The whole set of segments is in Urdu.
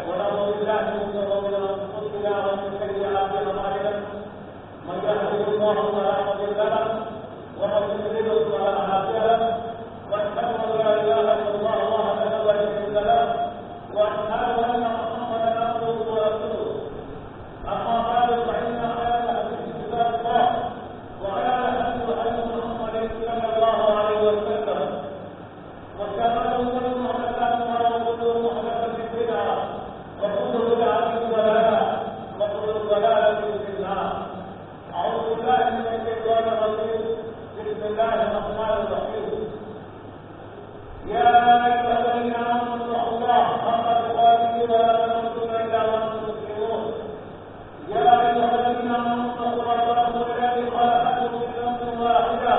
ونعوذ بالله من شرور انفسنا ومن سيئات اعمالنا من يهده الله فلا مضل له ومن يضلل فلا هادي له واشهد ان لا اله الا الله وحده لا شريك له واشهد ان محمدا عبده ورسوله اما بعد فان خير الحديث كتاب الله وخير الهدي هدي محمد صلى الله عليه وسلم وشر الامور محدثاتها وكل محدثه بدعه وكل بدعه ضلاله وكل ضلاله في النار. اعوذ بالله من الشيطان الرجيم. بسم الله الرحمن الرحيم. يا ايها الذين امنوا اتقوا الله حق تقاته ولا تموتن الا وانتم مسلمون. يا ايها الذين امنوا اتقوا ربكم الذي خلقكم من نفس واحده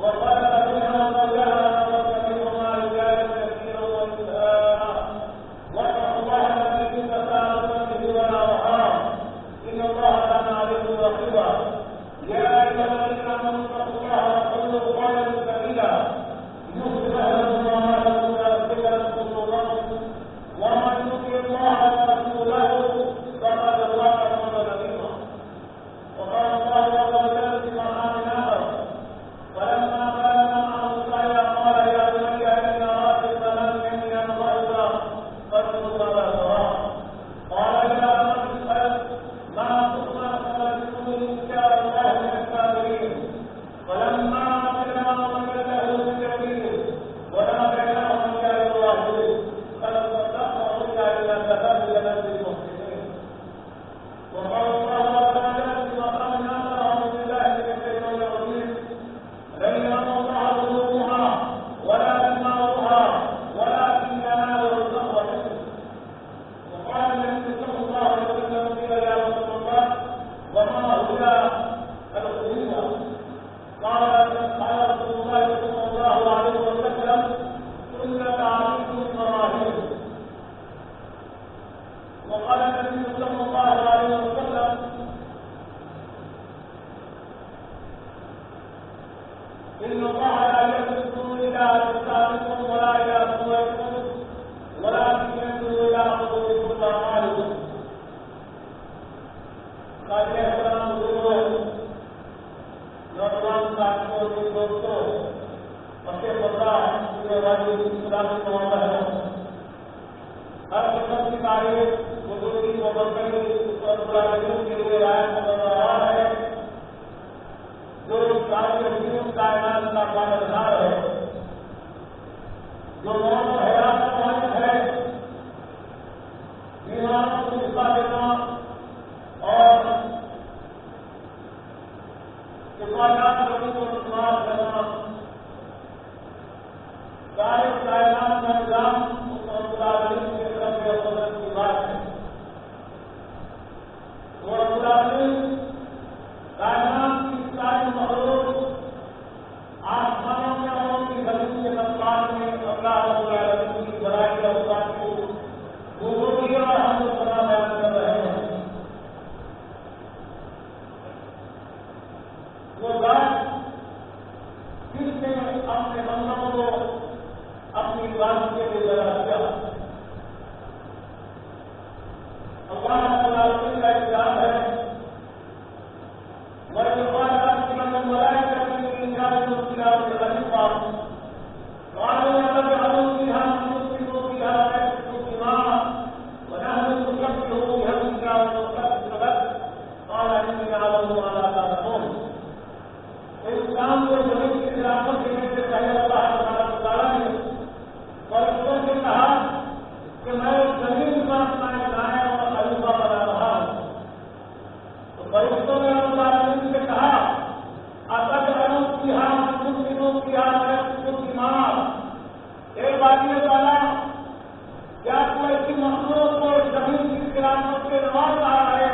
وخلق منها زوجها وبث منهما رجالا كثيرا ونساء واتقوا الله الذي تساءلون به والارحام ان الله كان عليكم رقيبا. يا ايها الذين امنوا اتقوا الله وقولوا قولا سديدا يصلح لكم اعمالكم ويغفر لكم ذنوبكم ومن يطع الله ورسوله فقد فاز فوزا عظيما. وقال الله عز وجل في مقام اخر فلما بلغ معه السعي قال يا بني اني ارى في المنام اني انظر فانظر ماذا ترى قال يا ابت اسال ما تؤمر فلتكن ان شاء الله من الصابرين. فلما بلغ وجد له بكبير وناديناه من يا ابراهيم قد صدقت الرؤيا الى كذلك نجزي المحسنين. وقال الله عز وجل في مقام اخر اعوذ بالله من الشيطان الرجيم لن ينال الله ظهورها ولا دماؤها ولكن يناله التقوى منكم. وقال النبي صلى الله عليه وسلم قيل يا رسول الله وما هدى الخليفه؟ قال رسول الله صلى الله عليه وسلم سنة عليكم ابراهيم. وقال النبي صلى الله عليه وسلم إن الله لا ينظر إلى أجسامكم ولا إلى صوركم ولكن ينظر إلى قلوبكم وأعمالكم. قابل احترام بزرگوں، نوجوان ساتھیوں اور دوستوں، پتے پتہ سننے والے اسلامی معاملہ ہے. ہر قسم کی تعریف بزرگی و برکتی اور بلندیوں کے لیے رائے مقررہ ہے جو ساری کائنات کا پالنہار ہے، جو موت و حیات کا مالک ہے، بیماروں کو شفا دینا اور شفایات لوگوں کو استعمال کرنا، سارے کائنات کا نظام رب العالمین کی طرف سے قدرت کی بات ہے. وہ رب العالمین کائنات کی ساری مخلوق آسمانوں میں اور کی زمین کے مقام میں اللہ رب العالمین کی بڑائی اور اوقات کو بزرگی اور حمد و ثنا بیان کر رہے ہیں. وہ ذات جس نے اپنے بندوں کو اپنی عبادت کے لیے پیدا کیا. اللہ رب العالمین کا اختیار ہے اس کام کو زمین کی خلافت دینے سے پہلے اللہ تعالیٰ نے فرشتوں سے کہا کہ میں زمین پر اپنا دائیں اور خلیفہ بنا رہا ہوں. تو فرشتوں نے رب العالمین سے کہا اے باقی تعالیٰ کیا تو ایسی مخلوق کو زمین کی خلافت سے نواز رہا ہے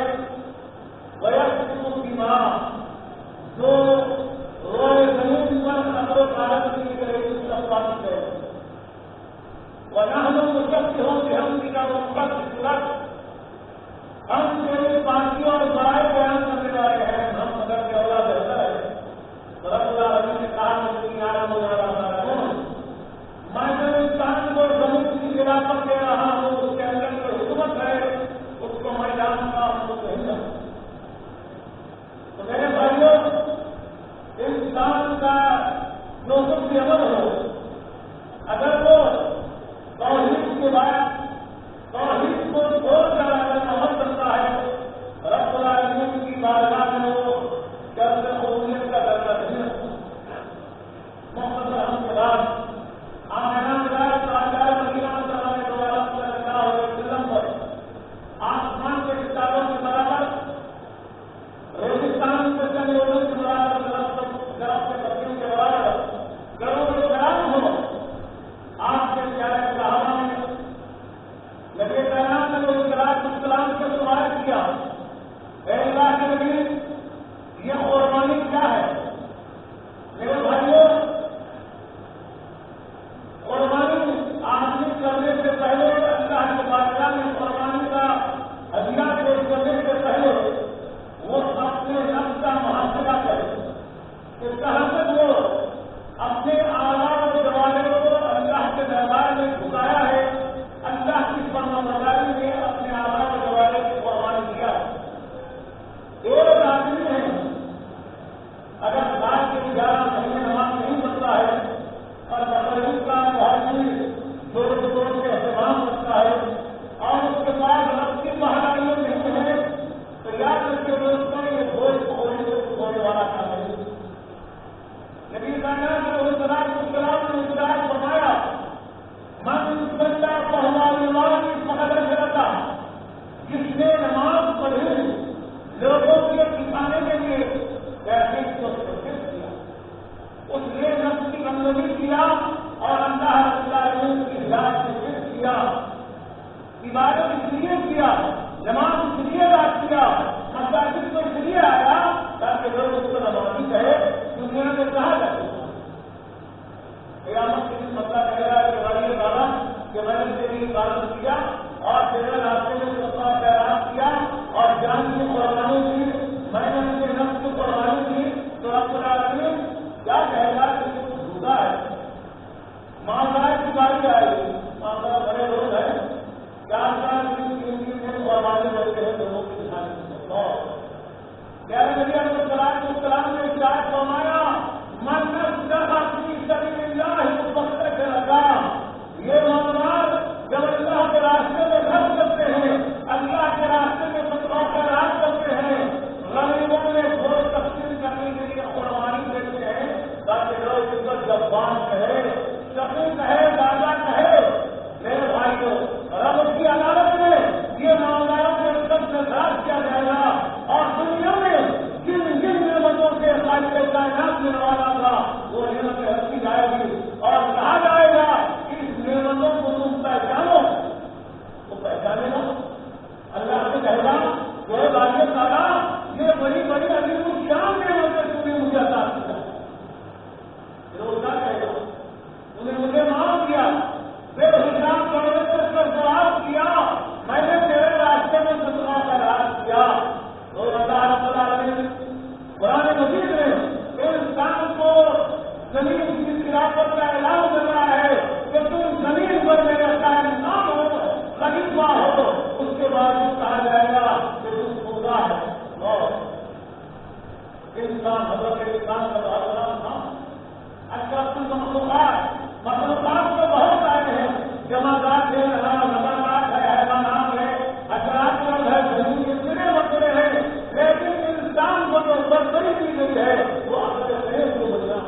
جو روئے زمین پر خطر و حالت کی کرے اس کا پاس ہے ونحن مسبحون بحمدک وقدسک. ہم تیری پاکی اور بڑائی بیان کرنے والے ہیں. ہم مگر کے اولاد بہتر ہے. رب العالمین نے کہا کہ عالم میں جو انسان کو زمین کی خلافت دے رہا ہوں، اس کے اندر جو حکومت ہے اس کو میں جانتا ہوں، اس کو نہیں جانتا۔ تو میرے بھائیوں، انسان کا جو کچھ بھی عمل ہو، اگر وہ توحید کے بعد توحید کو چھوڑ کر اگر عمل کرتا ہے، رب العالمین کی بارگاہ میں وہ شرط قبولیت کا درجہ نہیں رکھتا۔ مختصر ہم کے بعد آمینہ ملائے تاجدار مدینہ صلی اللہ علیہ وسلم پر آسمان کے ستاروں کے برابر، ریگستان کے جنگلوں کے برابر، درخت کے پتیوں کے برابر کروڑوں گرام ہو، آپ کے پیارے صحابہ نے نبی کائنات نے السلام سے سوال کیا، اے اللہ کے نبی، یہ قربانی کیا ہے؟ میرے بھائیوں، قربانی آدمی کرنے سے پہلے اللہ کے بادشاہ نے قربانی کا ہدیہ پیش کرنے سے پہلے وہ اپنے نفس کا محاسبہ کرے کہ کہاں تک وہ اپنے اعلیٰ و جوالے کو اللہ کے دربار میں جھکایا ہے، اللہ کی فرمانبرداری میں اپنے اعلیٰ و جوالے کی قربانی کیا ہے۔ ایک آدمی ہے اگر سال کے 11 مہینے نماز نہیں پڑھتا ہے اور تقریب کا بہت ہی زور سے اہتمام کرتا ہے اور اس کے بعد رب کی پہاڑیوں نہیں ہے، تو یاد رکھے دوستوں، یہ بوجھ ہونے والا کام ہے۔ نبی کائنات علیہ السلام نے ارشاد فرمایا، من صلی فہو فقد اشرک، جس نے نماز پڑھی لوگوں کے سکھانے کے لیے کیسے کو شرک کیا، اس نے نفس کی بندگی کیا اور اللہ رب العالمین کی ہدایت سے شرک کیا۔ عبادت اس لیے کیا، نماز اس لیے ادا کیا، مساجد کو اس لیے آیا تاکہ لوگ اس کو نمازی کہے، دنیا میں کہا جائے۔ قیامت کے دن مسئلہ کہہ رہا ہے کہ بھائی دادا کہ میں نے تیری عبادت کیا اور تیرے راستے میں سفر خیرات کیا اور جان کی قربانی کی، میں نے اپنے نفس کی قربانی کی، تو رب العالمین کیا کہے گا کہ تو جھوٹا ہے۔ معاملہ کی باری آئے گی، معاملہ بڑے لوگ ہیں 4 دن قربانی ہوتے ہیں لوگوں کی نشانی۔ پیارے نبی علیہ السلام نے ارشاد فرمایا، من نصرف فی سبیل اللہ فقد رضا، یہ معاملات جب اللہ کے راستے میں خرچ کرتے ہیں، اللہ کے راستے میں صدقہ خیرات کرتے ہیں، غریبوں میں گوشت تقسیم کرنے کے لیے قربانی دیتے ہیں تاکہ لوگ اس کو جبان کہے، شقی کہے، دادا کہے، میرے بھائیوں، رب کی عدالت میں یہ معاملات میں سب سے خاص کیا جائے گا اور دنیا میں جن جن نعمتوں سے خالق کائنات میں نوازا تھا وہ نعمتیں رکھی جائے گی اور کہا جائے گا کہ اس نعمتوں کو تم پہچانو، وہ پہچانے گا، اللہ سے کہے گا کہ باقی تعالیٰ یہ بڑی بڑی عظیم الشان نعمتیں تم نے مجھے عطا کیا، روزہ کہے گا انہیں مجھے معاف کیا، بے حساب کرنے سے سرفراز کیا، میں نے تیرے راستے میں صدقہ خیرات کیا۔ تو اللہ رب العالمین قرآن مجید میں انسان کو زمین کی خلافت کا اعلان کر رہا ہے کہ تم زمین پر میرا انسان ہو، خلیفہ ہو، اس کے بعد کہا جائے گا کہ تم خدا ہے۔ اور انسان حضرت انسان کا بہت بڑا نام، اچھا تم مخلوقات تو بہت سارے ہیں، جماعت ہے، نباتات ہے، حیوانات ہے، حشرات ہے، زمین کے کیڑے مکوڑے ہیں، لیکن انسان کو جو برتری دی گئی ہے وہ اپنے شہر کو بچنا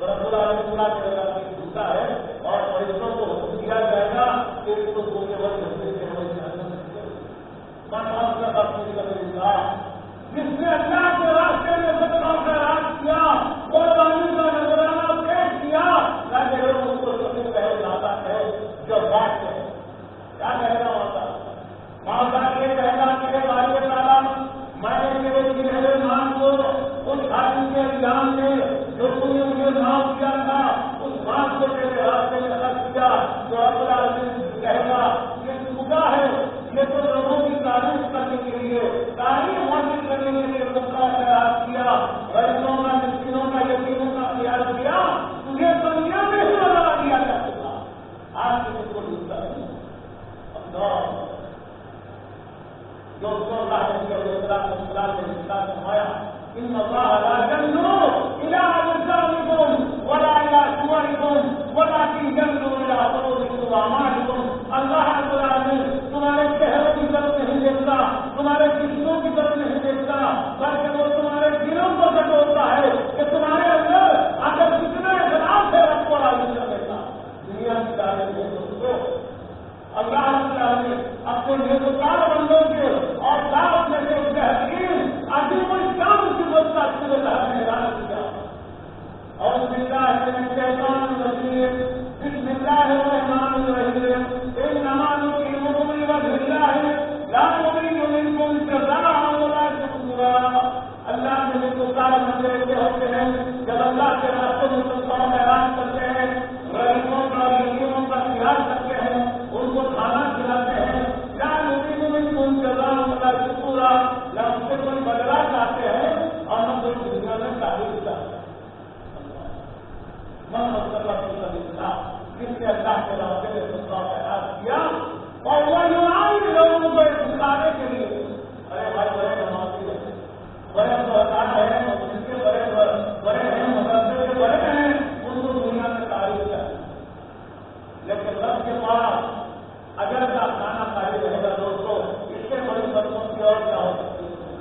رب العالمین جھوٹا ہے اور فرشتوں کو حکم دیا جائے گا کہ اس کو دھوکے وقت جس نے اللہ کے راستے میں صدقہ خیرات کیا، قربانی کا نذرانہ پیش کیا تاکہ لوگ اس کو سب سے پہلے لاتا ہے جو بات ہے کیا کہے گا ہوتا ماں یہ کہے گا کہ بھائی تعالیٰ میں نے میرے گرہرے مان کو اس حاکم کے انجام میں جو تم نے مجھے معاف کیا تھا اس بات کو میرے راستے میں خرچ کیا، تو رب العالمین کہے گا یہ جھوٹا ہے، یہ تو لوگوں کی تعریف کرنے کے لیے، تعریف حاصل کرنے کے لیے صدقہ خیرات کیا، غریبوں کا، مسکینوں کا، یتیموں کا خیال کیا، تجھے دنیا میں ہی لگا دیا جا سکتا۔ آج کس کو ڈھونڈتا ہے اللہ جو اللہ نے فرمایا ان اللہ لا ينظر الى اجسامكم ولا الى صوركم ولكن ينظر الى قلوبكم واعمالكم اللہ رب العالمین تمہارے چہروں کی طرف نہیں دیکھتا تمہارے جسموں کی طرف نہیں دیکھتا بلکہ وہ تمہارے دلوں کو ٹٹولتا ہے کہ تمہارے اندر اگر کتنے اخلاص ہے رب کو راضی کر دیتا دنیا کی تعریف ہے دوستوں اللہ رب العالمین اپنے نیکوکار بندوں کے اور ساتھ میں سے بہترین عظیم الشان کی بولتا سورۃ الحج نے اعلان کیا اور باللہ من الشیطان الرجیم بسم اللہ الرحمن الرحیم انما نطعمكم لوجه الله لا نريد منكم جزاء ولا شکورا اللہ کے نیکوکار بندے ایسے ہوتے ہیں جب اللہ کے راستے میں سب اعلان کرتے ہیں غریبوں کا یتیموں کا خیال کرتے ہیں ان کو کھانا کھلاتے ہیں لا نريد منكم جزاء ولا شکورا نہ ان سے کوئی بدلہ چاہتے ہیں اور نہ کوئی دنیا میں تعریف چاہتے ہیں من صلی اللہ جس نے اللہ کے راستے میں سب اعلان کیا اور وہ یوان لوگوں کو سکھانے کے لیے ارے بھائی بڑے نمازی ہیں بڑے بہتان ہیں جس کے بڑے ہیں مدرسے کے بڑے ہیں ان کو دنیا میں تعریف چاہیے لیکن رب کے پاس اگر کا کھانا خالی رہے گا دوستوں اس سے بڑی بدموں کی اور کیا ہو سکتی ہے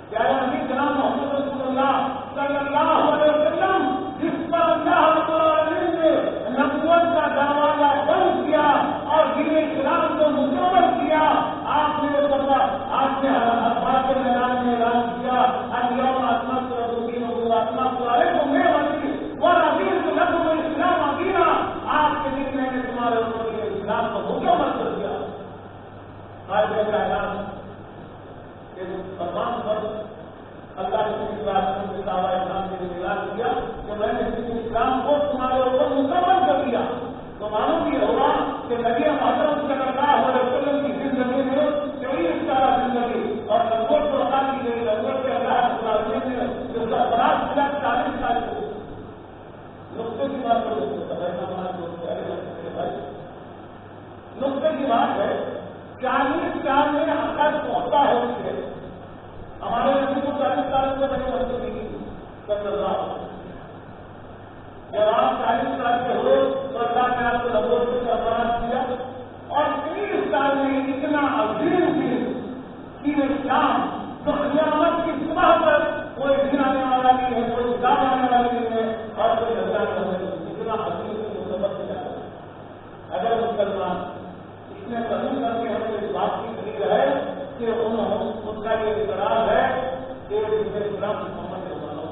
کیا نبی جناب محمد رسول اللہ صلی اللہ علیہ وسلم جس پر اللہ رب العالمین نے نبوت کا دروازہ بند کیا اور دین اسلام کو مکمل کیا آپ نے اخبار کے میدان میں اعلان کیا اليوم اکملت لکم دینکم واطممت علیکم نعمتی ورضیت لکم الاسلام دینا آپ کے دن میں نے تمہارے اوپر دین اسلام کو مکمل کر دیا قائد کا اعلان تمام پر اللہ کے راستے میں دعویٰ اسلام کے لیے اعلان کیا کہ میں نے دین اسلام کو تمہارے اوپر مکمل کر دیا تو معلوم یہ ہوگا کہ نبی محترم صلی اللہ علیہ وسلم کی زندگی میں 23 سالہ زندگی اور نبوت کو عطا کی گئی نبوت کے اللہ رب العالمین نے جو سرفراز کیا 40 سال کو نقطے کی بات نقطے کی بات ہے 40 سال میں عقل پختہ ہو چکے ہمارے نبی کو 40 سال سے بڑی مدد کی صلی اللہ علیہ وسلم جب آپ 40 سال کے ہوئے تو اللہ نے آپ کو نبوت سے سرفراز کیا اور 30 سال میں اتنا عظیم دین کہ اسلام جو قیامت کی صبح پر کوئی دن آنے والا نہیں ہے کوئی کتاب آنے والا نہیں ہے اور کوئی اللہ کا اتنا عظیم مصیبت کیا اگر مسلمان اس میں قبول کر کے ہمیں اس بات کی دلیل ہے کہ ان کا یہ اعتراض ہے کہ اسلام محمد اللہ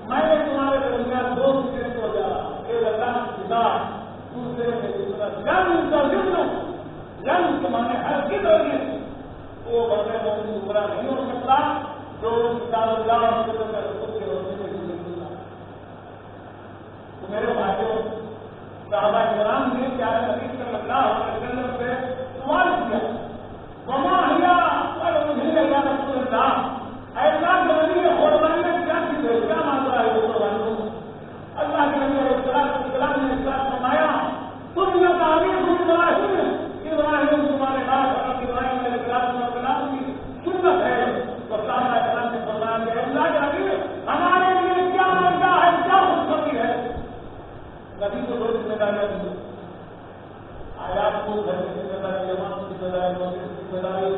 میں نے تمہارے درمیان 2 فکر ہو جا ایک اللہ کتاب دوسرے میں دوسرا جنگ تمہارے ہر کی ضرورت وہ بندے مومن برا نہیں ہو سکتا جو کتاب اللہ اور کے روشنی میں گزرتا تو میرے بھائیوں صحابہ کرام نے پیارے نبی صلی اللہ علیہ وسلم سے سوال کیا وما ہی اور مجھے یا رسول اللہ ایسا کہ نبی قربانی میں کیا چیز ہے کیا مانگ رہا ہے وہ قربانی اللہ کے نبی علیہ السلام نے ارشاد فرمایا تم یہ تعریف ابراہیم تمہارے بعد حضرت ابراہیم علیہ السلام کی سنت ہے تو صحابہ کرام نے فرمایا کہ اللہ کے نبی ہمارے لیے کیا مانگتا ہے کیا خوشخبری ہے نبی کو 2 ذمہ داریاں دی آیات کو گھر کی ذمہ داری جماعت کی ذمہ داری مسجد کی ذمہ داری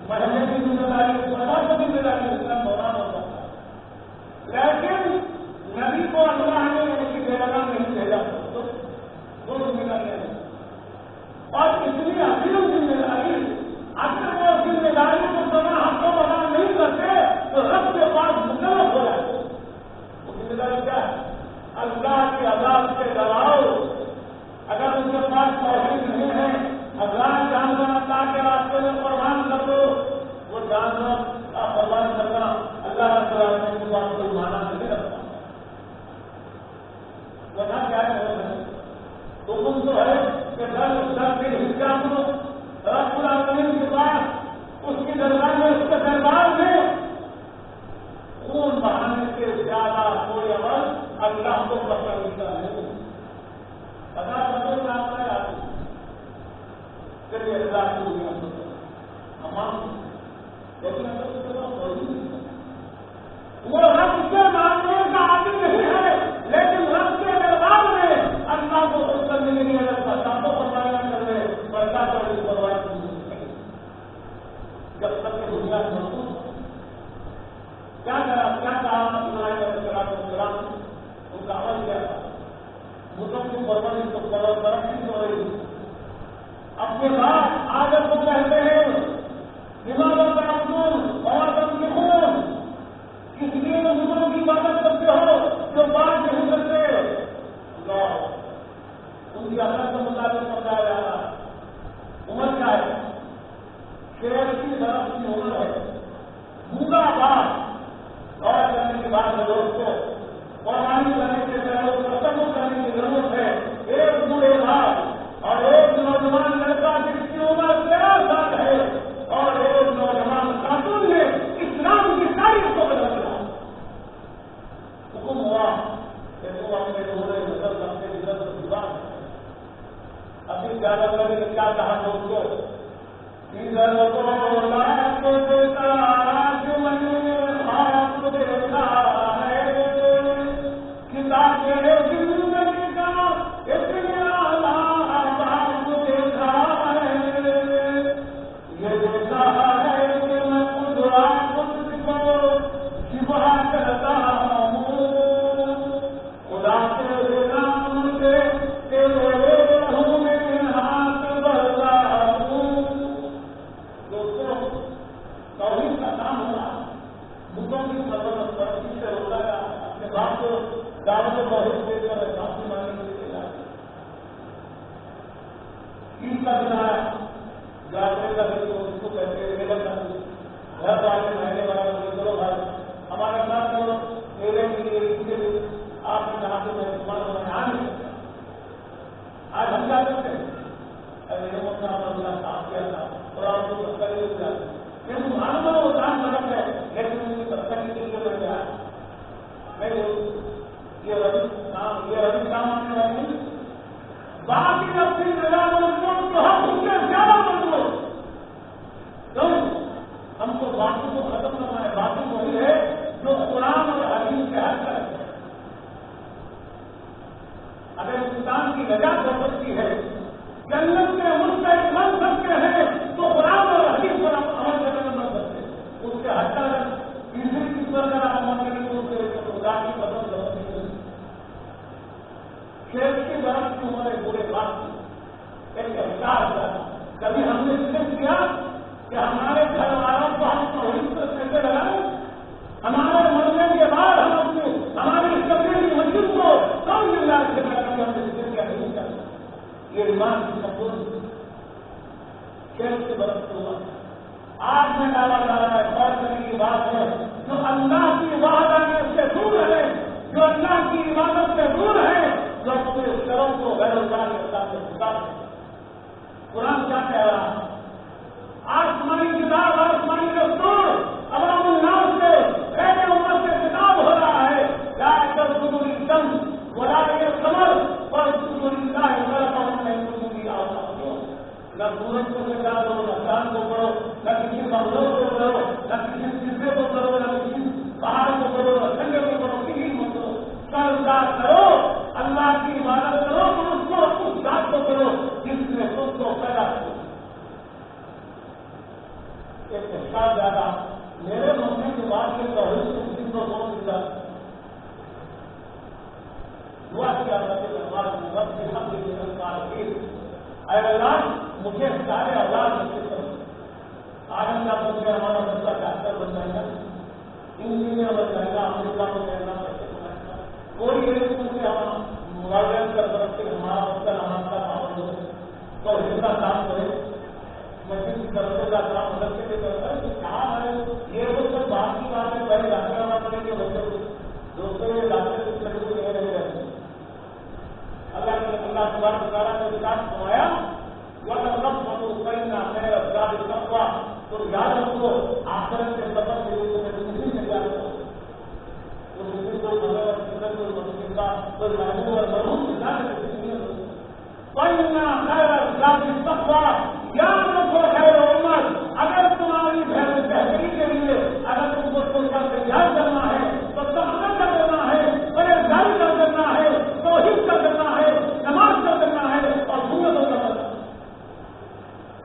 محلے کی ذمہ داری سماج کی ذمہ داری اسلام مولانا ہوتا ہے لیکن نبی کو اللہ نے ان کی بیگانہ نہیں بھیجا تو 2 ذمہ داریاں اور اتنی عظیم ذمہ داری اگر وہ ذمہ داری کو بنا ہم کو بنا نہیں کرتے تو رب کے پاس مطلب ہو جائے وہ ذمہ داری کیا ہے اللہ کے عذاب سے ڈراؤ اگر ان کے پاس توحید نہیں ہے 1000 جانور اللہ کے راستے میں قربان کر دو وہ جانور کا قربان کرنا اللہ رب العالمین کے پاس کوئی معنی نہیں رکھتا ورنہ کیا ہے حکم تو ہے کہ در کے حجاب کو چلیے اللہ کی دنیا امان لیکن وہ رب سے مانگنے کا عادی نہیں ہے، لیکن رب کے دربار میں اللہ کو خود کرنے کے لیے اللہ کو پرواہ کر رہے اللہ کو پرواہ نہیں، جب تک کہ دنیا محسوس کیا کہا ان کا عمل کیا تھا، بتوں کی پرورش کو ترقی ہو رہی اپنے بعد آج اب وہ کہتے ہیں دماغوں کا اصول اور دم کے خون کس لیے بزرگوں کی عبادت کرتے ہو جو بات نہیں کرتے، ان کی عمل کے مطابق بتایا جا رہا ہے۔ عمر کیا ہے؟ شیر کی درخت کی عمر ہے، بوڑھا باپ اور کرنے کے بعد لوگ کو قربانی کرنے کے پہلے تصور کرنے کی ضرورت ہے۔ ایک بوڑھے باپ اور ایک نوجوان لڑکا جس کی عمر 13 سال ہے اور ایک نوجوان خاتون نے اسلام کی تاریخ کو بدل دیا۔ حکم ہوا کہ تم اپنے بوڑھے نظر اپنے عزت کی بات ابھی زیادہ کرنے کے کیا کہا لوگ کو ادھر کو لا کے دیتا جو میں نے آپ کو دیکھا ہے کتاب کے زندگی کا اتنا آپ کو دیکھا ہے یہ دیکھا ہے کہ میں خود آپ کو شبہ کرتا ہوں خدا کے نام سے تیرے رہوں میں ہاتھ بڑھتا ہوں۔ دوستوں توحید کا کام ہوگا بتوں کی ضرورت ترقی سے ہوتا ہے اپنے باپ کو دعوت توحید دے کر کافی ماننے کے لیے جاتے عید کا دن آیا جاگرے کا دن اس کو کہتے ہیں میلہ کا دن گھر والے مہینے والا چلو بھائی ہمارے ساتھ چلو میلے کے لیے عید کے لیے آپ نے کہا کہ میں استعمال ہونا آ نہیں سکتا آج ہم کیا کرتے ہیں اللہ صاف کیا تھا اور آپ کو سب ہو جاتے ہیں معلوم ہے وہ کام غلط ہے لیکن ان کی سب کی دل میں گیا میں یہ ربی کام آنے والی باقی اپنی جگہ تو ہم ان سے زیادہ مضبوط کیوں ہم کو باقی کو ختم کرنا ہے باقی وہی ہے جو قرآن اور حدیث کے حد کرے اگر انسان کی نجات ہو سکتی ہے جنت کے مستحق بن سکتے ہیں تو قرآن اور حدیث پر عمل کرنے میں بن سکتے اس کے حد تک تیسری چیز پر اگر آپ عمل کریں تو خدا کی قدم ضرورت نہیں ہوتی۔ شیر کی برف کی عمر ایک بڑے بات کی ایک احساس تھا کبھی ہم نے ذکر کیا کہ ہمارے گھر والوں کو ہم توحید سے کیسے لگائیں ہمارے مرنے کے بعد ہم اپنے ہماری قبر کی مسجد کو کم ملا کے ہم نے ذکر کیا نہیں کرتے یہ ایمان کی سپورٹ شیر سے برف کی عمر آج میں ڈالا جا رہا ہے غور کرنے کی بات ہے جو اللہ کی وحدانیت سے دور ہے جو اللہ کی عبادت سے دور ہے جو اپنے شرم کو غیر اللہ کے ساتھ خطاب ہے۔ قرآن کیا کہہ رہا ہے آسمانی کتاب آسمانی دستور عوام الناس سے پہلے عمر سے کتاب ہو رہا ہے لا تسجدوا للشمس ولا للقمر واسجدوا لله خلقهن ان كنتم تعلمون۔ نہ سورج کو سجدہ کرو نہ چاند کو کرو نہ کسی مخلوق کو کرو نہ کسی سجدے کو کرو نہ کسی پہاڑ کو کرو نہ جنگل کو کرو کسی مت کرو سجدہ کرو اللہ کی عبادت کرو تو اس کو اس ذات کو کرو جس نے خود کو پیدا کیا۔ ایک احساس زیادہ میرے مرنے کے بعد کے توحید کو کسی کو سوچ دیا دعا کیا رب کے حمد کے القائل اے اللہ مجھے سارے اولاد نصیب کرو۔ آج ہم کیا سوچ رہے ہمارا بچہ ڈاکٹر بن جائے گا انجینئر بن جائے گا امریکہ کو کہنا کوئی ایک سے ہم موازن کر سکتے ہمارا بچہ نماز کا پابند ہو تو کا کام کرے مسجد کی طرف کا کام الگ سے کرتا ہے کہ کہاں ہے یہ تو سب بات کی بات ہے پہلے ڈاکٹر کریں گے بچے دوستوں یہ ڈاکٹر کے لڑکے کو لے رہے ہیں اللہ تبارک و تعالیٰ نے وکاس فرمایا تو یاد رکھو آخرت کے سفر کے لیے نہیں تیار کرو کو کوئی محبوب اور مرحوم یا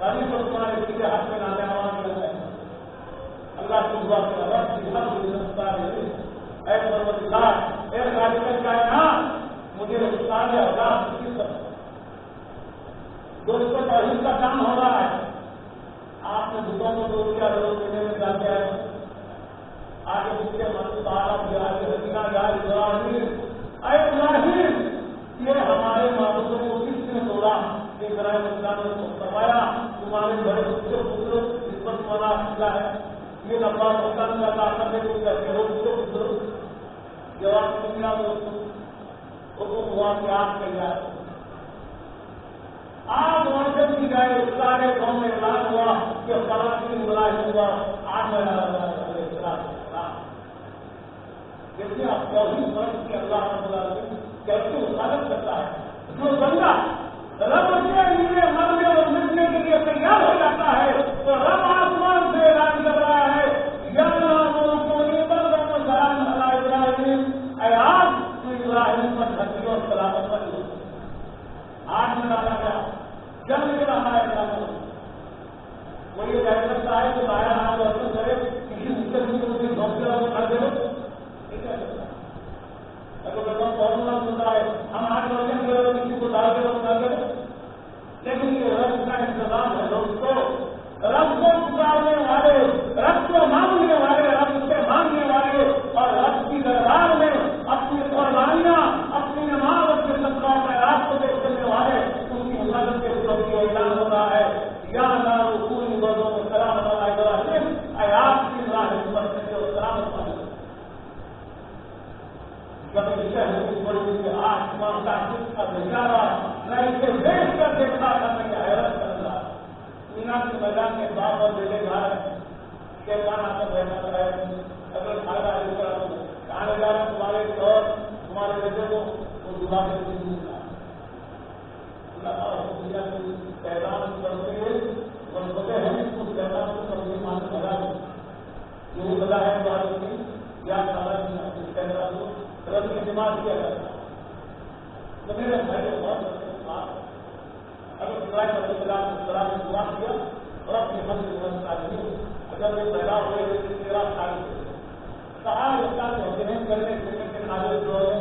تبھی تو تمہارے سیدھے ہاتھ میں نامے آواز مل رہے ہیں. اللہ کی دعا سے رب کی ہر رفتار ہے. اے پروردگار، اے خالق کائنات، مجھے استاد اولاد کی طرف دوستوں توحید کا کام ہو رہا ہے. آپ نے بتوں کو دور کیا روز دینے میں جاتے ہیں. آگے پوچھے مسجد آلہ آگے حسینہ یا ابراہیم، اے ابراہیم، یہ ہمارے معبودوں کو کس نے توڑا؟ ابراہیم اسلام نے فرمایا تمہارے بڑے پتر عزت والا قلعہ ہے. یہ لمبا ہوتا ہے طاقت ہے تو کہتے ہو پتر جواب دنیا دوستوں حکم ہوا کہ آپ کے جائے آج منظم کی جائے. سارے گاؤں میں اعلان ہوا کہ فلسطین ابراہیم ہوا آج میں جتنے آپ توحید فرض کی اللہ رب العالمین کیسے وصالت کرتا ہے. جو بندہ رب کے لیے مرنے اور مٹنے کے لیے تیار ہو جاتا ہے تو رب آسمان سے اعلان کر رہا ہے یا ابراہیم، اے آج تو ابراہیم پر دھرتی اور سلامت پر لو. آج میں ڈالا گیا جب مجھے رہا ہے وہ یہ کہہ سکتا ہے کہ باہر آپ روشن کرے کسی مستقبل کو مجھے ڈاکٹر کو کر دے فارمولا ہوتا ہے ہم آج روشن کرے کسی کو ڈال کے کر دے. لیکن یہ رب کا انتظام ہے دوستوں. رب کو پکارنے والے، رب کو مانگنے والے، رب سے مانگنے والے اور رب کی دربار میں اپنی قربانیاں، اپنی نماز، اپنے صدقات میں رات کو پیش کرنے والے ان کی حفاظت کے اوپر یہ اعلان ہو رہا ہے یا نہ رسول بردوں میں سلام ابراہیم، اے آپ کی ابراہیم پر سلامت والے. جب شہر کے آسمان کا کا نظارہ میں اسے دیکھ کر دیکھتا تھا میں کہ حیرت کر رہا. مینا کے میدان میں باپ اور بیٹے جا رہے ہیں، شیطان آ کر بیٹھا رہا ہے. اگر فائدہ ہے کہاں لے جا رہے ہیں تمہارے اور تمہارے بیٹے کو وہ دعا کے پیغام کرتے ہوئے اور ہوتے ہیں اس پیغام کو سمجھے مان بھگا دیں. یہی بتا ہے یا پیغام کو رب کی دماغ کیا جاتا ہے. تو میرے بھائی بہت اگر ابراہیم علیہ السلام نے دعا کیا اور اپنی حمد اگر وہ پیدا ہوئے تیرا سال کہا ہوتا ہوتے ہیں کرنے کے نازل جو ہے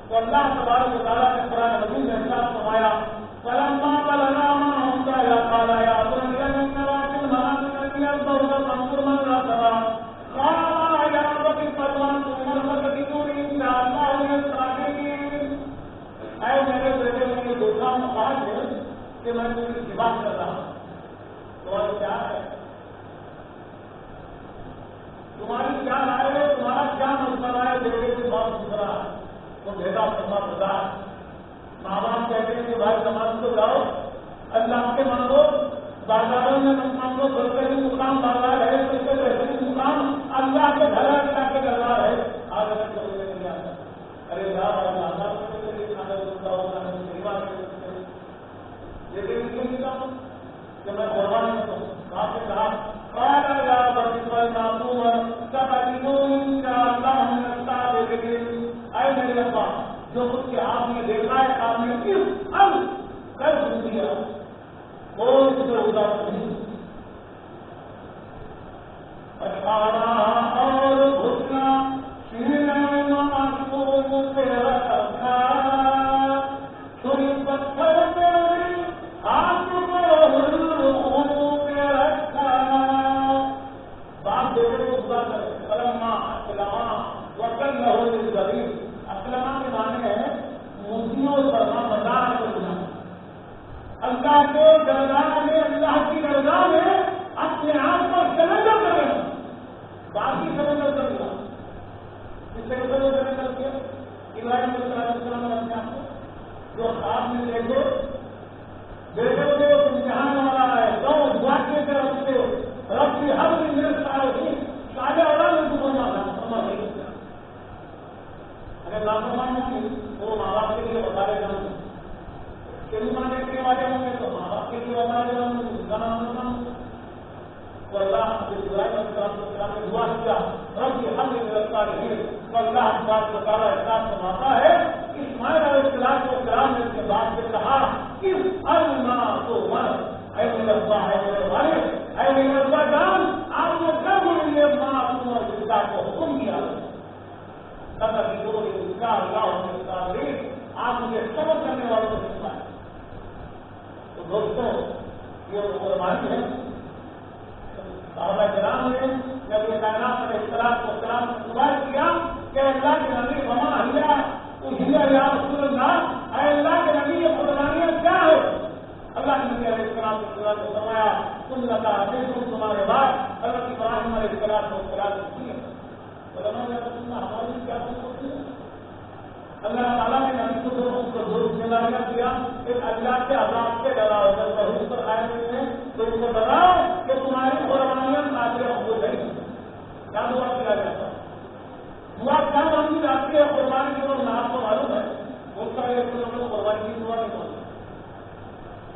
تو اللہ تبارک و تعالیٰ نے قرآن مجید میں ارشاد فرمایا فلما بلغا معه السعي قال يا بني إن وعد المنام الذي أصبحت فانظر من ربها قال يا رب فضلت مرتبة دوني إن شاء الله من الصالحين. اے میرے بیٹے میں یہ دیکھا مقام ہے کہ میں تمہیں اتباع کر رہا ہوں. تمہاری کیا ہے؟ تمہاری کیا رائے ہے؟ تمہارا کیا مسئلہ ہے؟ بیٹے سے بہت گزرا ہے وہ بیٹا فرما بتا. ماں باپ کہتے ہیں کہ بھائی نماز کو جاؤ، اللہ کے مانگو، بازاروں میں مانگو، بہترین مقام بازار ہے، سب سے بہترین مقام اللہ کے گھر اللہ کے دربار ہے. آج اگر سمجھ میں نہیں آتا ارے یار اللہ لیکن کہ میں قربان کروں آپ نے کہا اے میرے ابا جو کچھ کہ آپ نے دیکھا ہے آپ نے کس اب کر دیا کوئی سے اداس نہیں. اور گھٹنا سینے پہ رکھا چھری پتھر آپ کو پہ رکھا. باپ بیٹے کو خدا کرے کلما اسلامہ وکل نہ ہو غریب. اسلامہ کے معنی ہے موتیوں کرنا مزار کرنا. اللہ کے درگاہ میں، اللہ کی درگاہ میں اپنے آپ کو سرنڈر کرنا، باقی سرنڈر کرنا. اس سے سرنڈر کر کے ابراہیم علیہ السلام نے اپنے آپ کو جو خواب میں دیکھو بیٹے کو امتحان والا ہے تو واقعے سے رب سے رب کی ہر میرے سارے اولاد میں تو بننا تھا اگر لاپرواہ ہوں گے وہ ماں باپ کے لیے بتا رہے ہوں گے. کلمہ دیکھنے والے ہوں گے تو ماں باپ کے لیے بتا رہے ہوں گے اس کا نام ہونا تو اللہ ابراہیم علیہ السلام نے دعا کیا رب کی ہر گرفتار ہے تو اللہ تبارک و تعالیٰ احساس فرماتا ہے. اسماعیل علیہ السلام نے اس کے بعد سے کہا اس ارنا تو مر اے میرے آپ مجھے صبر کرنے والوں کو سنائیں۔ تو دوستوں یہ قربانی ہے۔ صحابہ کرام نے نبی کائنات علیہ السلام کو سوال کیا کہ اللہ کے نبی وما ہیا یا رسول اللہ، اے اللہ کے نبی یہ قربانیاں کیا ہے؟ اللہ کے نبی علیہ السلام نے فرمایا سنت ابراہیم، تمہارے بعد حضرت ابراہیم علیہ السلام کی ہے۔ ہماری کیا ہوتی ہے؟ اللہ تعالیٰ نے نبی کو دو ذمہ داریاں دیا، ایک اللہ کے عذاب سے ڈراؤ، جب بہت پر آئے ہوئے ہیں تو ان کو ڈراؤ کہ تمہاری قربانیاں قابل قبول نہیں۔ کیا دعا کیا جاتا ہے؟ دعا کیا مانگی جاتی ہے قربانی کی؟ اور آپ کو معلوم ہے بہت سارے لوگ قربانی کی دعا نہیں مانگتے۔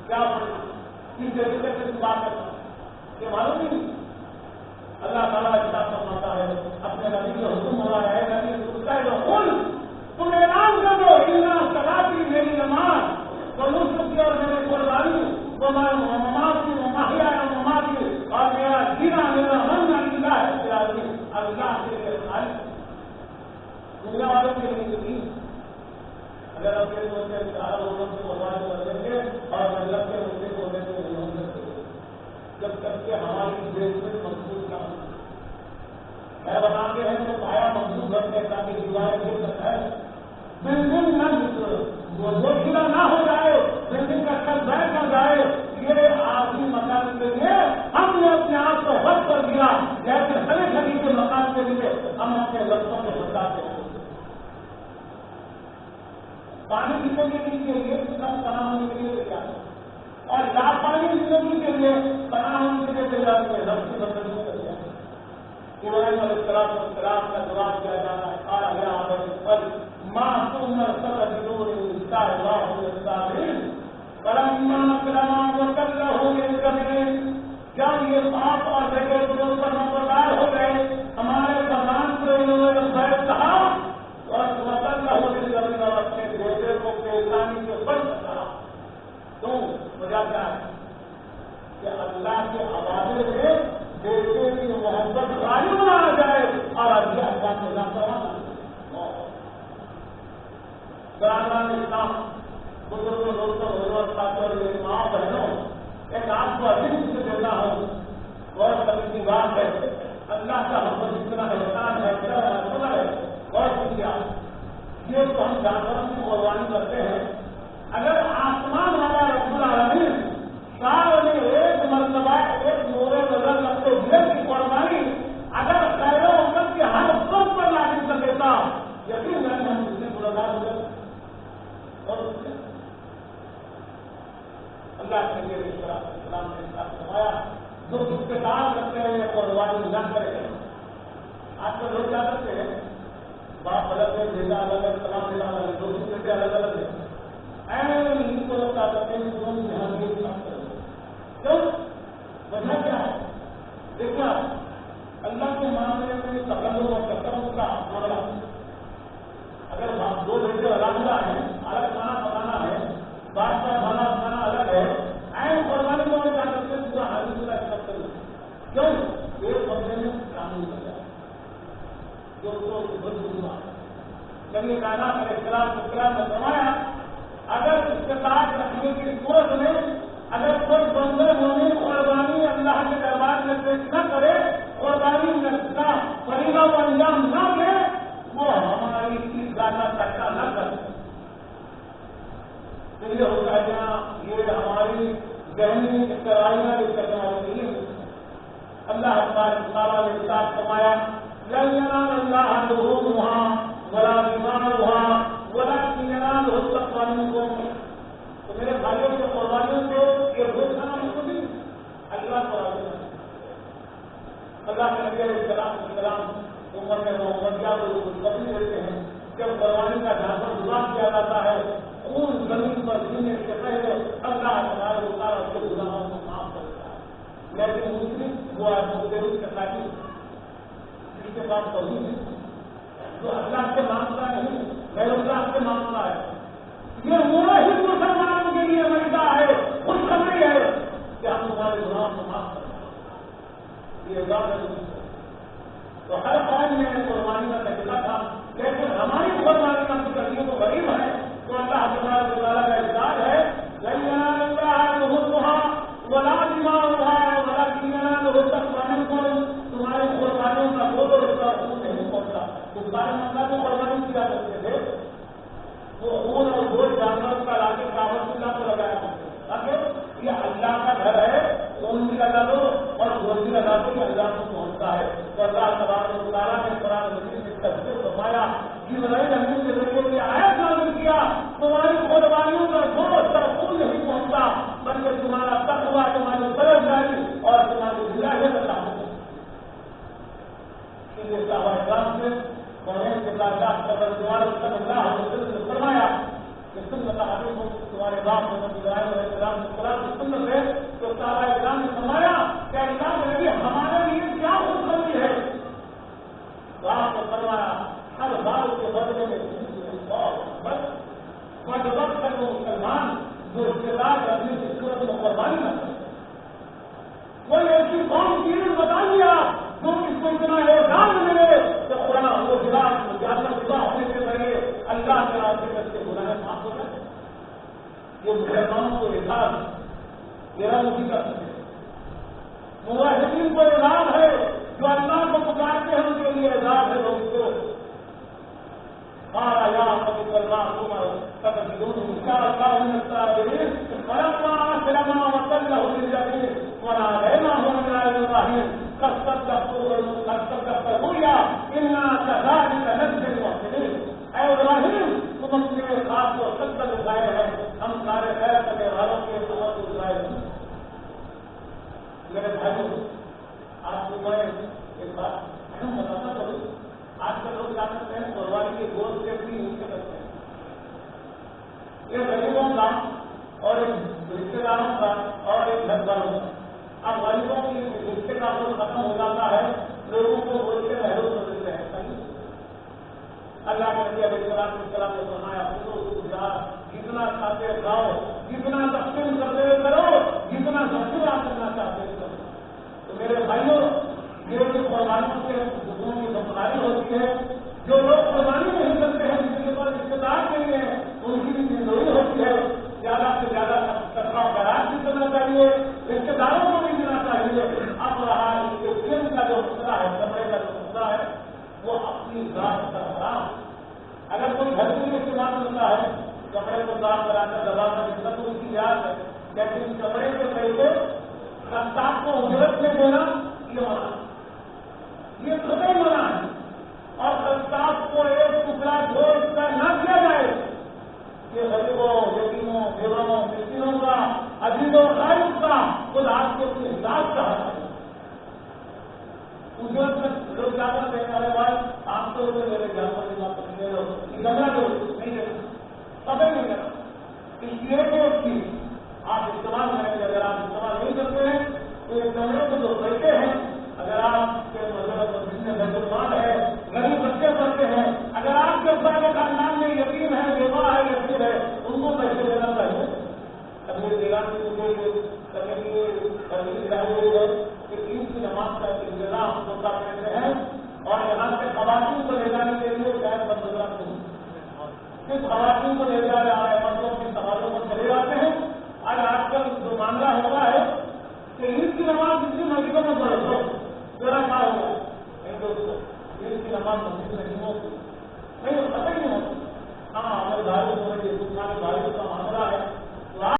کیا کس طریقے سے دعا کرنا یہ معلوم نہیں۔ اللہ تعالیٰ کیا فرماتا ہے اپنے نبی کو حکم ہوا ہے، نبی سنتا ہے خود تم اعلان کر دو صلاتی میری نماز اور نسخی اور میری قربانی وہ مماتی ماہیا مماتی اور میرا جینا میرا من اللہ ہے، اللہ کے لیے خالص دنیا والوں کے لیے نہیں۔ اگر آپ کے بولتے چار لوگوں سے قربانی کر دیں گے اور اللہ کے بولتے بولنے سے نہیں ہوں گے جب تک کہ ہماری دیش میں محسوس نہ ہو۔ میں بتاتے ہیں تو پایا محسوس کرتے تاکہ دیواریں گر سکتا ہے، بلڈنگ نہ دوشیدہ نہ ہو جائے، بلڈنگ کا چھت بیٹھ نہ جائے۔ یہ آخری مکان کے لیے ہم نے اپنے آپ کو وقت کر دیا، جیسے ہر گھڑی کے مکان کے لیے ہم اپنے لفظوں کو بتاتے ہیں۔ پانی زندگی کے لیے سب پناہ ہونے کے لیے تیار ہے، اور لا پانی زندگی کے لیے پناہ ہونے کے لیے تیار ہے، رب کی بدلوں کا تیار ہے۔ ابراہیم علیہ السلام کا جواب دیا جانا ہے، قال یا ابت ما كنا سنجدون إنشاء الله للصابرين فلما أسلما وتله للجبين۔ کیا یہ بات اور جگہ کے اوپر نمبردار ہو گئے؟ ہمارے زبان کو انہوں نے خیر کہا اور وتله للجبين، اور اپنے بیٹے کو پیشانی کے اوپر کہا۔ تو وجہ کیا ہے کہ اللہ کے حوالے میں بیٹے کی محبت غالب نہ آ جائے اور اللہ کا نظام کروانا۔ اسلام بزرگوں دوستوں ضرورت پاتے اور میری ماں بہنوں، ایک آپ کو عظیم سے دینا ہوں، غور کرنے کی بات ہے۔ اللہ کا حکم اتنا احسان ہے، اتنا حکم ہے، غور کیجیے۔ یہ تو ہم جانوروں کی قربانی کرتے ہیں، اگر آسمان والا رب العالمین سال میں ایک مرتبہ ایک نورے نظر رکھتے ہوئے کی قربانی اگر خیر و امت کے ہر وقت پر لاگو کر دیتا، یقین ہے ہم اس سے گنہگار ہو جاتے۔ اللہ کے لیے اسلام نے فرمایا جو اس کے ساتھ رکھتے ہیں قربانی نہ کرے۔ آج کل لوگ کیا کرتے ہیں، باپ الگ ہے، بیٹا الگ ہے، سلام دینا الگ ہے، دو بیٹے الگ الگ ہے، ان کو لوگ کیا کرتے ہیں دونوں یہاں بھی کیوں؟ وجہ کیا ہے؟ دیکھا اللہ کے معاملے میں تقلب اور تکبر کا معاملہ، اگر دو بیٹے الگ ہیں، الگ کھانا پکانا ہے، باپ کا کھانا پکانا الگ ہے، قربانی کو کیا کرتے ہیں پورا حاضر پورا ایکسپٹ کرنا۔ کیوں؟ ایک بندے میں قانون کر جائے جو نبی کائنات علیہ السلام نے فرمایا اگر اس کے ساتھ رکھنے کی صورت میں اگر کوئی بندے مومن قربانی اللہ کے دربار میں پیش نہ کرے، قربانی کا فریضہ و انجام نہ دے، وہ ہماری چیز زیادہ چرچا نہ کرے۔ یہ ہوتا ہے یہ ہماری ذہنی اختراعیاں اس کرنے والی نہیں ہے۔ اللہ تعالیٰ نے ساتھ فرمایا لن ينال الله لحومها ولا دماؤها ولكن يناله التقوى منكم۔ تو میرے بھائیوں کے قربانیوں کو یہ بھوک کھانا مشکل نہیں، اللہ کو راضی ہے۔ اللہ کے نبی علیہ السلام عمر میں محمدیہ کو خوشخبری دیتے ہیں جب قربانی کا ڈھانچہ دعا کیا جاتا ہے، خون زمین پر جینے سے پہلے اللہ تعالیٰ اس کے گناہوں کو معاف کرتا ہے۔ لیکن مسلم وہ آدمی کے ساتھی جس کے پاس توحید ہے، جو اللہ سے مانگتا نہیں غیر اللہ سے مانگتا ہے، یہ وہ ہی مسلمانوں کے لیے ملتا ہے، خوشخبری ہے کہ ہم تمہارے گناہوں کو معاف کرتے ہیں۔ یہ بات ہے۔ تو ہر قوم میں قربانی کا تجربہ تھا، لیکن ہماری قربانی ہم کرنے کو غریب ہے تو اللہ تبارک و تعالیٰ کا اقرار ہے تمہاری قربانیوں کا بولو اس کا خون نہیں پہنچتا. اس بارے میں اللہ کو قربانی کیا کرتے تھے وہ خون اور گوشت جانور کا لا کے کاغذ اللہ کو لگایا کرتے تاکہ یہ اللہ کا گھر ہے خون بھی لگا دو اور گوشت بھی لگا دو یہ اللہ کو پہنچتا ہے. تو اللہ تبارک و تعالیٰ نے قرآن مجید سے تفسیر فرمایا جبرائیل امین کے ذریعے یہ آیت نازل کیا تمہاری قربانیوں کا گوشت اور خون نہیں پہنچتا بلکہ تمہارا تقویٰ تمہاری پرہیزگاری اور تمہاری ولایت اللہ کو. یہ صحابہ کرام سے قرآن کے تعلق کر تمہارے صلی اللہ علیہ وسلم نے فرمایا کہ سنت علیکم تمہارے باپ محمد ابراہیم علیہ السلام کی قرآن کی سنت ہے. تو صحابہ کرام نے فرمایا کہ اللہ کے نبی ہمارے لیے کیا خوشخبری ہے. تو آپ نے فرمایا ہر بال کے بدلے میں بس وقت تک وہ مسلمان جو اقتدار رکھنے کی صورت میں قربانی نہ کرے. کوئی ایسی قوم کی بتا دیا جو اس کو اتنا اعزاز ملے تو قرآن وہ جاننا جدا ہونے کے ذریعے اللہ کے راستے میں سے گناہ معاف ہو جائے. یہ مسلمانوں کو اعزاز میرا نہیں کر سکتے. موحدین کو اعزاز ہے جو اللہ کو پکارتے ہیں ان کے لیے اعزاز ہے. لوگ کو قال يا رب الله عمر فتجدون ان شاء الله من الصابرين فلما اسلم وتله للجبين وناديناه من ابراهيم قد صدقت الرؤيا انا كذلك نجزي المحسنين. اے ابراہیم تم اپنے خاص کو سچ دکھائے ہیں ہم سارے خیر کرنے والوں کے سبب دکھائے ہیں. میرے بھائیوں آپ کو میں ایک بات اہم بتاتا چلوں. آج کل لوگ جانتے ہیں قربانی کے گوشت کے بھی نیچے کرتے ہیں. یہ غریبوں کا اور ایک رشتے داروں کا اور ایک گھر والوں کا. اب غریبوں کی رشتے کا گوشت ختم ہو جاتا ہے لوگوں کو گوشت کے محروم کر دیتے ہیں. اللہ کے نبی علیہ السلام نے فرمایا جتنا کھاتے کھاؤ جتنا تقسیم کرتے ہوئے کرو جتنا تقسیم آپ کرنا چاہتے ہیں کرو. تو میرے بھائیوں یہ جو قربانیوں کے حقوق کی سمجھداری ہوتی ہے جو لوگ قربانی نہیں کرتے ہیں جس کے پاس رشتے دار نہیں ہے ان کی بھی ضروری ہوتی ہے زیادہ سے زیادہ کچرا برات بھی کرنا چاہیے رشتے داروں کو بھی دینا چاہیے. اب رہا ان کا جو مسئلہ ہے کپڑے کا جو مسئلہ ہے وہ اپنی ذات کا حرام. اگر کوئی گھر میں استعمال کرتا ہے کپڑے کو صاف کرا کر دبا کر اس کا تو اس کی یاد ہے لیکن کپڑے کے پیسے رفتار کو اجرت میں دینا یہ منع یہ خطے منع ہے. اور رفتار کو ایک ٹکڑا گوشت کا نہ کیا جائے. یہ غریبوں یتیموں بیووں مسکینوں کا عزیزوں خارج کا خود آپ کے اپنے حساب کا حق ہے. اجرت میں لوگ جانا دینے والے بات آپ تو میرے جانور کی بات کرتے ہو گمرا دو نہیں دینا سبھی نہیں کرنا. اس لیے کہ اس کی آپ استعمال کریں گے. اگر آپ استعمال نہیں کرتے ہیں تو یہ کمرے کے جو بیٹھے ہیں اگر آپ کے مذہب میں بیت المال ہے غریب بچے پڑھتے ہیں اگر آپ کے سارے خاندان میں یتیم ہے بیوہ ہے یتیم ہے ان کو پیسے دینا چاہیے. ابھی دیگر کرنے کی ہوئی ہے کہ عید کی نماز کا انتظام ہوتا کہتے ہیں اور یہاں سے خواتین کو لے جانے کے لیے شاید بندوبست نہیں. صرف خواتین کو لے جا رہے ہیں مردوں کے سوالوں کو چلے جاتے ہیں. آج آج کل جو معاملہ ہوتا ہے کہ عید کی نماز جتنی مسجدوں